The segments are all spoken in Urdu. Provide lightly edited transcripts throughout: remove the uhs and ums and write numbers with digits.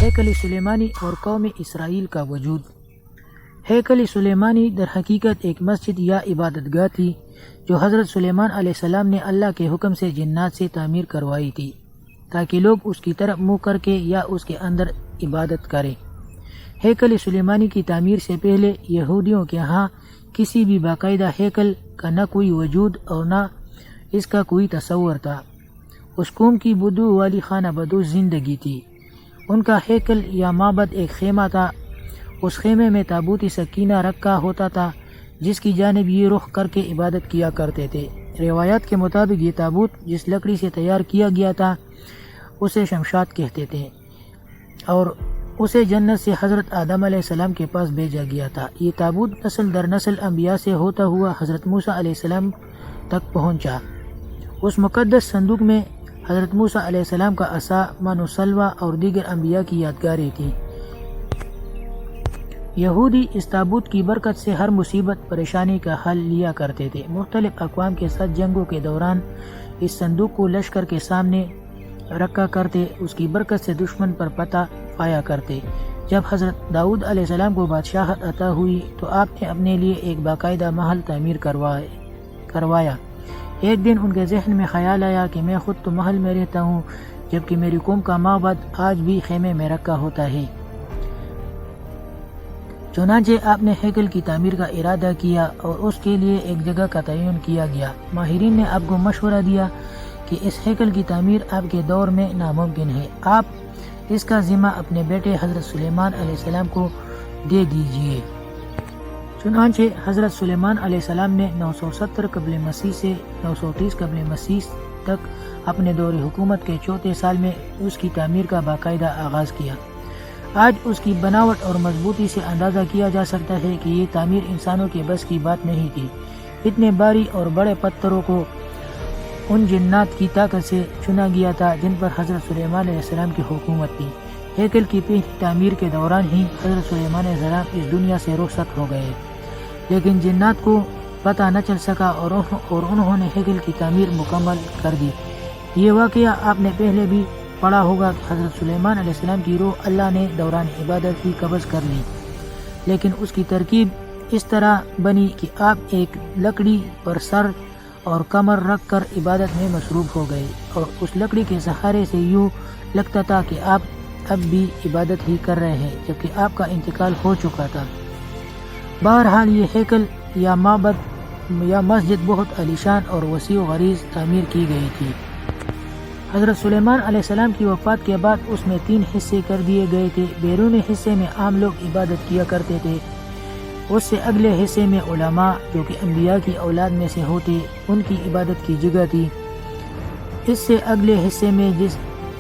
ہیکل سلیمانی اور قوم اسرائیل کا وجود۔ ہیکل سلیمانی در حقیقت ایک مسجد یا عبادت گاہ تھی جو حضرت سلیمان علیہ السلام نے اللہ کے حکم سے جنات سے تعمیر کروائی تھی تاکہ لوگ اس کی طرف منہ کر کے یا اس کے اندر عبادت کریں۔ ہیکل سلیمانی کی تعمیر سے پہلے یہودیوں کے ہاں کسی بھی باقاعدہ ہیکل کا نہ کوئی وجود اور نہ اس کا کوئی تصور تھا۔ اس قوم کی بدو والی خانہ بدوش زندگی تھی۔ ان کا ہیکل یا معبد ایک خیمہ تھا۔ اس خیمے میں تابوت سکینہ رکھا ہوتا تھا جس کی جانب یہ رخ کر کے عبادت کیا کرتے تھے۔ روایات کے مطابق یہ تابوت جس لکڑی سے تیار کیا گیا تھا اسے شمشاد کہتے تھے اور اسے جنت سے حضرت آدم علیہ السلام کے پاس بھیجا گیا تھا۔ یہ تابوت نسل در نسل انبیاء سے ہوتا ہوا حضرت موسیٰ علیہ السلام تک پہنچا۔ اس مقدس صندوق میں حضرت موسیٰ علیہ السلام کا عصا، من و سلوہ اور دیگر انبیاء کی یادگاریں تھیں۔ یہودی اس تابوت کی برکت سے ہر مصیبت پریشانی کا حل لیا کرتے تھے۔ مختلف اقوام کے ساتھ جنگوں کے دوران اس صندوق کو لشکر کے سامنے رکھا کرتے، اس کی برکت سے دشمن پر فتح پایا کرتے۔ جب حضرت داؤد علیہ السلام کو بادشاہت عطا ہوئی تو آپ نے اپنے لیے ایک باقاعدہ محل تعمیر کروایا۔ ایک دن ان کے ذہن میں خیال آیا کہ میں خود تو محل میں رہتا ہوں جبکہ میری قوم کا معبد آج بھی خیمے میں رکھا ہوتا ہے۔ چنانچہ آپ نے ہیکل کی تعمیر کا ارادہ کیا اور اس کے لیے ایک جگہ کا تعین کیا گیا۔ ماہرین نے آپ کو مشورہ دیا کہ اس ہیکل کی تعمیر آپ کے دور میں ناممکن ہے، آپ اس کا ذمہ اپنے بیٹے حضرت سلیمان علیہ السلام کو دے دیجئے۔ چنانچہ حضرت سلیمان علیہ السلام نے 970 قبل مسیح سے 930 قبل مسیح تک اپنے دور حکومت کے چوتھے سال میں اس کی تعمیر کا باقاعدہ آغاز کیا۔ آج اس کی بناوٹ اور مضبوطی سے اندازہ کیا جا سکتا ہے کہ یہ تعمیر انسانوں کے بس کی بات نہیں تھی۔ اتنے بھاری اور بڑے پتھروں کو ان جنات کی طاقت سے چنا گیا تھا جن پر حضرت سلیمان علیہ السلام کی حکومت تھی۔ ہیکل کی پہلی تعمیر کے دوران ہی حضرت سلیمان علیہ السلام اس دنیا سے رخصت ہو گئے، لیکن جنات کو پتہ نہ چل سکا اور انہوں نے ہیکل کی تعمیر مکمل کر دی۔ یہ واقعہ آپ نے پہلے بھی پڑھا ہوگا کہ حضرت سلیمان علیہ السلام کی روح اللہ نے دوران عبادت ہی قبض کر لی، لیکن اس کی ترکیب اس طرح بنی کہ آپ ایک لکڑی پر سر اور کمر رکھ کر عبادت میں مصروف ہو گئے اور اس لکڑی کے سہارے سے یوں لگتا تھا کہ آپ اب بھی عبادت ہی کر رہے ہیں جبکہ آپ کا انتقال ہو چکا تھا۔ بہرحال یہ ہیکل یا معبد یا مسجد بہت عالیشان اور وسیع و غریض تعمیر کی گئی تھی۔ حضرت سلیمان علیہ السلام کی وفات کے بعد اس میں 3 حصے کر دیے گئے تھے۔ بیرونی حصے میں عام لوگ عبادت کیا کرتے تھے، اس سے اگلے حصے میں علماء جو کہ انبیاء کی اولاد میں سے ہوتے ان کی عبادت کی جگہ تھی۔ اس سے اگلے حصے میں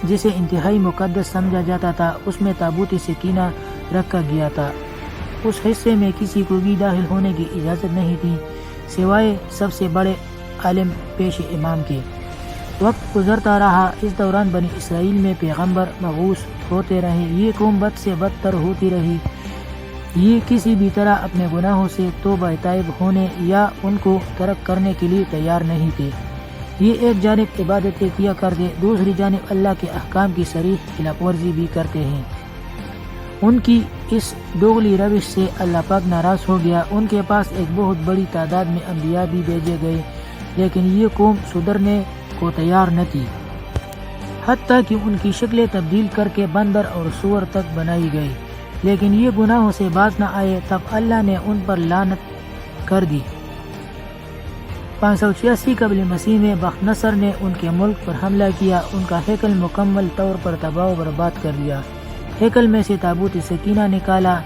جسے انتہائی مقدس سمجھا جاتا تھا اس میں تابوت سکینہ رکھا گیا تھا۔ اس حصے میں کسی کو بھی داخل ہونے کی اجازت نہیں تھی سوائے سب سے بڑے عالم پیش امام کے۔ وقت گزرتا رہا، اس دوران بنی اسرائیل میں پیغمبر مبعوث ہوتے رہے۔ یہ قوم بد سے بدتر ہوتی رہی۔ یہ کسی بھی طرح اپنے گناہوں سے توبہ طائب ہونے یا ان کو ترک کرنے کے لیے تیار نہیں تھے۔ یہ ایک جانب عبادتیں کیا کرتے، دوسری جانب اللہ کے احکام کی صریح خلاف ورزی بھی کرتے ہیں۔ ان کی اس دوغلی روش سے اللہ پاک ناراض ہو گیا۔ ان کے پاس ایک بہت بڑی تعداد میں انبیاء بھی بھیجے گئے، لیکن یہ قوم سدھرنے کو تیار نہ تھی، حتیٰ کہ ان کی شکلیں تبدیل کر کے بندر اور سور تک بنائی گئی، لیکن یہ گناہوں سے باز نہ آئے۔ تب اللہ نے ان پر لعنت کر دی۔ 586 قبل مسیح میں بخت نصر نے ان کے ملک پر حملہ کیا، ان کا ہیکل مکمل طور پر تباہ و برباد کر دیا۔ ہیکل میں سے تابوت سکینہ نکالا،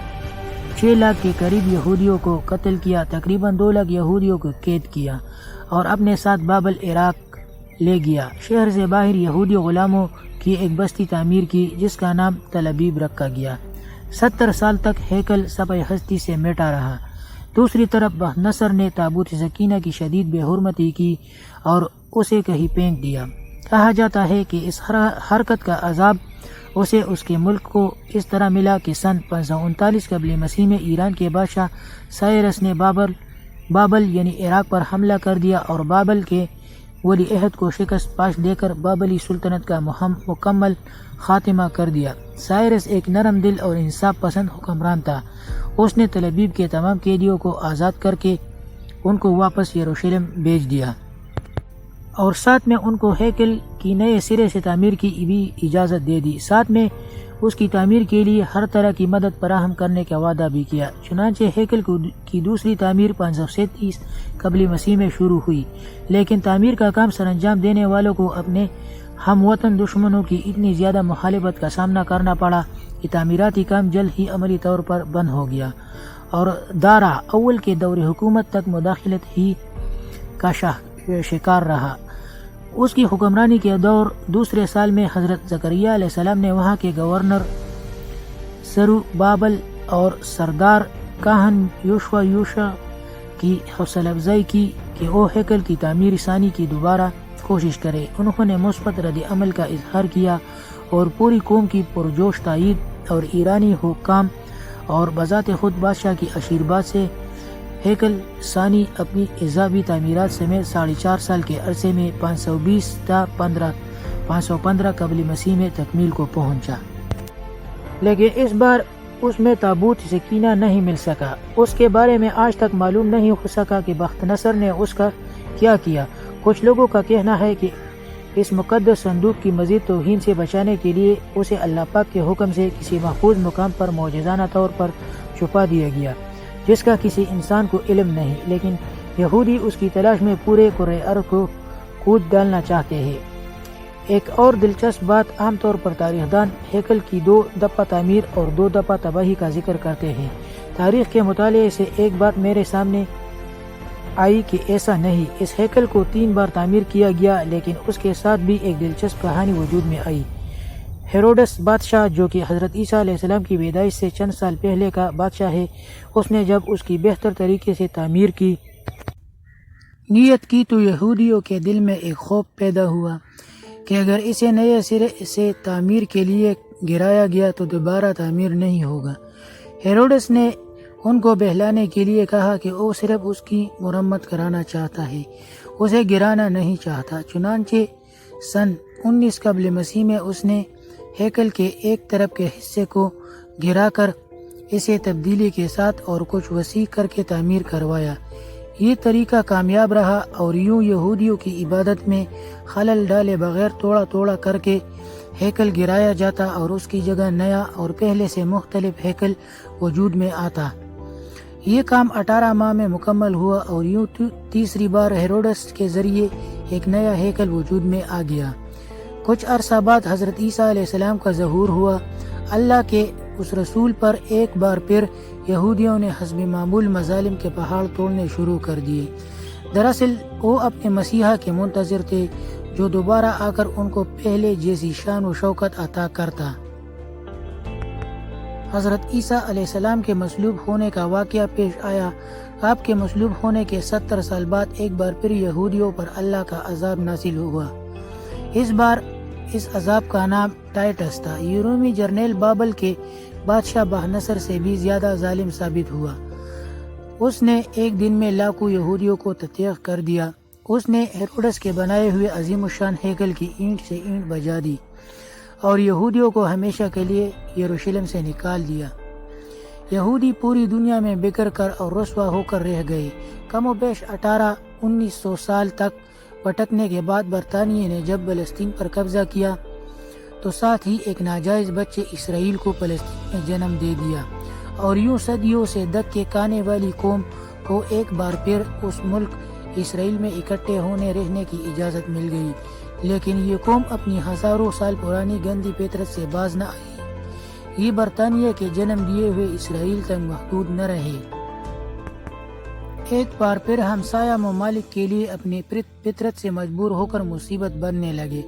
6 لاکھ کے قریب یہودیوں کو قتل کیا، تقریباً 2 لاکھ یہودیوں کو قید کیا اور اپنے ساتھ بابل عراق لے گیا۔ شہر سے باہر یہودی غلاموں کی ایک بستی تعمیر کی جس کا نام تل ابیب رکھا گیا۔ 70 سال تک ہیکل صفحہ ہستی سے مٹا رہا۔ دوسری طرف بخت نصر نے تابوت سکینہ کی شدید بے حرمتی کی اور اسے کہیں پھینک دیا۔ کہا جاتا ہے کہ اس حرکت کا عذاب اسے اس کے ملک کو اس طرح ملا کہ سن 539 قبل مسیح میں ایران کے بادشاہ سائرس نے بابل یعنی عراق پر حملہ کر دیا اور بابل کے ولی عہد کو شکست پاش دے کر بابلی سلطنت کا مکمل خاتمہ کر دیا۔ سائرس ایک نرم دل اور انصاف پسند حکمران تھا۔ اس نے تل ابیب کے تمام قیدیوں کو آزاد کر کے ان کو واپس یروشلم بھیج دیا اور ساتھ میں ان کو ہیکل کی نئے سرے سے تعمیر کی بھی اجازت دے دی۔ ساتھ میں اس کی تعمیر کے لیے ہر طرح کی مدد فراہم کرنے کا وعدہ بھی کیا۔ چنانچہ ہیکل کی دوسری تعمیر 537 قبل مسیح میں شروع ہوئی، لیکن تعمیر کا کام سر انجام دینے والوں کو اپنے ہم وطن دشمنوں کی اتنی زیادہ مخالفت کا سامنا کرنا پڑا کہ تعمیراتی کام جلد ہی عملی طور پر بند ہو گیا اور دارا اول کے دور حکومت تک مداخلت ہی کا شکار رہا۔ اس کی حکمرانی کے دور دوسرے سال میں حضرت زکریا علیہ السلام نے وہاں کے گورنر سرو بابل اور سردار کاہن یوشع کی حوصلہ افزائی کی کہ وہ ہیکل کی تعمیر ثانی کی دوبارہ کوشش کرے۔ انہوں نے مثبت رد عمل کا اظہار کیا اور پوری قوم کی پرجوش تائید اور ایرانی حکام اور بذات خود بادشاہ کی آشیرواد سے ہیکل ثانی اپنی اضافی تعمیرات سمیت 4.5 سال کے عرصے میں 520 تا 515 قبل مسیح میں تکمیل کو پہنچا، لیکن اس بار اس میں تابوت سکینہ نہیں مل سکا۔ اس کے بارے میں آج تک معلوم نہیں ہو سکا کہ بخت نصر نے اس کا کیا کیا۔ کچھ لوگوں کا کہنا ہے کہ اس مقدس صندوق کی مزید توہین سے بچانے کے لیے اسے اللہ پاک کے حکم سے کسی محفوظ مقام پر معجزانہ طور پر چھپا دیا گیا، جس کا کسی انسان کو علم نہیں، لیکن یہودی اس کی تلاش میں پورے کرۂ ارض کو کود ڈالنا چاہتے ہیں۔ ایک اور دلچسپ بات، عام طور پر تاریخ دان ہیکل کی 2 دفعہ تعمیر اور 2 دفعہ تباہی کا ذکر کرتے ہیں۔ تاریخ کے مطالعے سے ایک بات میرے سامنے آئی کہ ایسا نہیں۔ اس ہیکل کو 3 بار تعمیر کیا گیا، لیکن اس کے ساتھ بھی ایک دلچسپ کہانی وجود میں آئی۔ ہیروڈس بادشاہ، جو کہ حضرت عیسیٰ علیہ السلام کی پیدائش سے چند سال پہلے کا بادشاہ ہے، اس نے جب اس کی بہتر طریقے سے تعمیر کی نیت کی تو یہودیوں کے دل میں ایک خوف پیدا ہوا کہ اگر اسے نئے سرے سے تعمیر کے لیے گرایا گیا تو دوبارہ تعمیر نہیں ہوگا۔ ہیروڈس نے ان کو بہلانے کے لیے کہا کہ وہ صرف اس کی مرمت کرانا چاہتا ہے، اسے گرانا نہیں چاہتا۔ چنانچہ سن 19 قبل مسیح میں اس نے ہیکل کے ایک طرف کے حصے کو گرا کر اسے تبدیلی کے ساتھ اور کچھ وسیع کر کے تعمیر کروایا۔ یہ طریقہ کامیاب رہا اور یوں یہودیوں کی عبادت میں خلل ڈالے بغیر توڑا توڑا کر کے ہیکل گرایا جاتا اور اس کی جگہ نیا اور پہلے سے مختلف ہیکل وجود میں آتا۔ یہ کام 18 ماہ میں مکمل ہوا اور یوں تیسری بار ہیروڈس کے ذریعے ایک نیا ہیکل وجود میں آ گیا۔ کچھ عرصہ بعد حضرت عیسیٰ علیہ السلام کا ظہور ہوا۔ اللہ کے اس رسول پر ایک بار پھر یہودیوں نے حسب معمول مظالم کے پہاڑ توڑنے شروع کر دیے۔ دراصل وہ اپنے مسیحا کے منتظر تھے جو دوبارہ آ کر ان کو پہلے جیسی شان و شوکت عطا کرتا۔ حضرت عیسیٰ علیہ السلام کے مصلوب ہونے کا واقعہ پیش آیا۔ آپ کے مصلوب ہونے کے 70 سال بعد ایک بار پھر یہودیوں پر اللہ کا عذاب نازل ہوا۔ اس بار اس عذاب کا نام ٹائٹس تھا۔ یہ رومی جرنیل بابل کے بادشاہ بہنصر سے بھی زیادہ ظالم ثابت ہوا۔ اس نے ایک دن میں لاکھوں یہودیوں کو تطیق کر دیا۔ اس نے ہیروڈس کے بنائے ہوئے عظیم الشان ہیکل کی اینٹ سے اینٹ بجا دی اور یہودیوں کو ہمیشہ کے لیے یروشلم سے نکال دیا۔ یہودی پوری دنیا میں بکھر کر اور رسوا ہو کر رہ گئے۔ کم و بیش 1900 سال تک بھٹکنے کے بعد برطانیہ نے جب فلسطین پر قبضہ کیا تو ساتھ ہی ایک ناجائز بچے اسرائیل کو فلسطین میں جنم دے دیا اور یوں صدیوں سے دھکے کھانے والی قوم کو ایک بار پھر اس ملک اسرائیل میں اکٹھے ہونے رہنے کی اجازت مل گئی، لیکن یہ قوم اپنی ہزاروں سال پرانی گندی فطرت سے باز نہ آئی۔ یہ برطانیہ کے جنم دیے ہوئے اسرائیل تک محدود نہ رہے۔ ایک بار پھر ہمسایہ ممالک کے لیے اپنی فطرت سے مجبور ہو کر مصیبت بننے لگے۔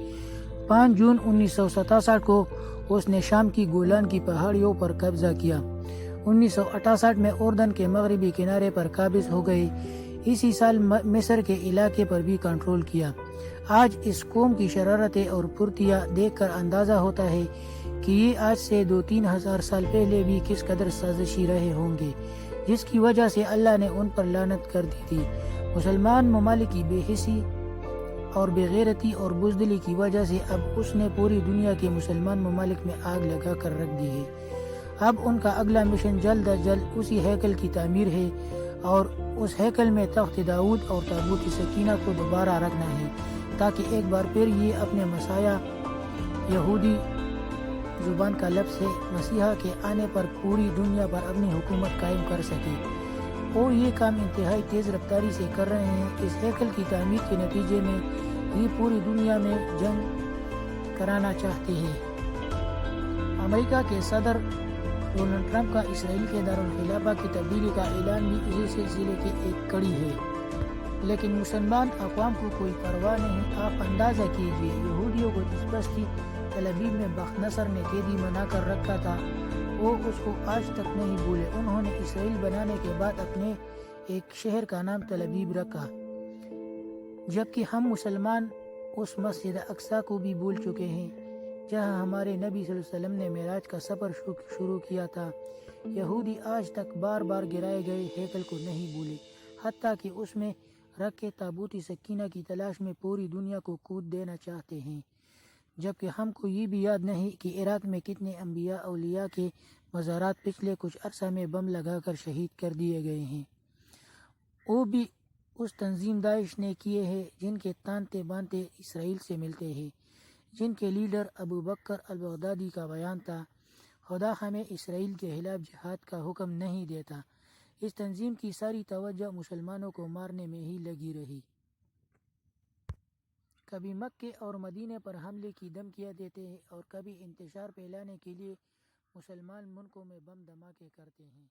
5 جون 1967 کو اس نے شام کی گولان کی پہاڑیوں پر قبضہ کیا۔ 1968 میں اردن کے مغربی کنارے پر قابض ہو گئے۔ اسی سال مصر کے علاقے پر بھی کنٹرول کیا۔ آج اس قوم کی شرارتیں اور پھرتیاں دیکھ کر اندازہ ہوتا ہے کہ یہ آج سے 2-3 ہزار سال پہلے بھی کس قدر سازشی رہے ہوں گے، جس کی وجہ سے اللہ نے ان پر لعنت کر دی تھی۔ مسلمان ممالک کی بے حسی اور بےغیرتی اور بزدلی کی وجہ سے اب اس نے پوری دنیا کے مسلمان ممالک میں آگ لگا کر رکھ دی ہے۔ اب ان کا اگلا مشن جلد از جلد اسی ہیکل کی تعمیر ہے اور اس ہیکل میں تخت داؤد اور تابوت سکینہ کو دوبارہ رکھنا ہے، تاکہ ایک بار پھر یہ اپنے مسیح یہودی زبان کا لفظ ہے مسیحا کے آنے پر پوری دنیا پر اپنی حکومت قائم کر سکے، اور یہ کام انتہائی تیز رفتاری سے کر رہے ہیں۔ اس ہیکل کی تعمیر کے نتیجے میں یہ پوری دنیا میں جنگ کرانا چاہتے ہیں۔ امریکہ کے صدر ڈونلڈ ٹرمپ کا اسرائیل کے دارالخلافہ کی تبدیلی کا اعلان بھی اسی سلسلے کی ایک کڑی ہے، لیکن مسلمان اقوام کو کوئی پرواہ نہیں۔ آپ اندازہ کیجئے، یہودیوں کو جس بستی تل ابیب میں بخت نصر نے قیدی بنا کر رکھا تھا وہ اس کو آج تک نہیں بھولے۔ انہوں نے اسرائیل بنانے کے بعد اپنے ایک شہر کا نام تل ابیب رکھا، جبکہ ہم مسلمان اس مسجد اقصی کو بھی بھول چکے ہیں جہاں ہمارے نبی صلی اللہ علیہ وسلم نے معراج کا سفر شروع کیا تھا۔ یہودی آج تک بار بار گرائے گئے ہیکل کو نہیں بھولے، حتیٰ کہ اس میں رکھے تابوت سکینہ کی تلاش میں پوری دنیا کو کود دینا چاہتے ہیں، جبکہ ہم کو یہ بھی یاد نہیں کہ عراق میں کتنے انبیاء اولیاء کے مزارات پچھلے کچھ عرصہ میں بم لگا کر شہید کر دیے گئے ہیں۔ وہ بھی اس تنظیم داعش نے کیے ہیں جن کے تانتے بانتے اسرائیل سے ملتے ہیں، جن کے لیڈر ابو بکر البغدادی کا بیان تھا، خدا ہمیں اسرائیل کے خلاف جہاد کا حکم نہیں دیتا۔ اس تنظیم کی ساری توجہ مسلمانوں کو مارنے میں ہی لگی رہی۔ کبھی مکے اور مدینے پر حملے کی دھمکیاں دیتے ہیں اور کبھی انتشار پھیلانے کے لیے مسلمان ملکوں میں بم دھماکے کرتے ہیں۔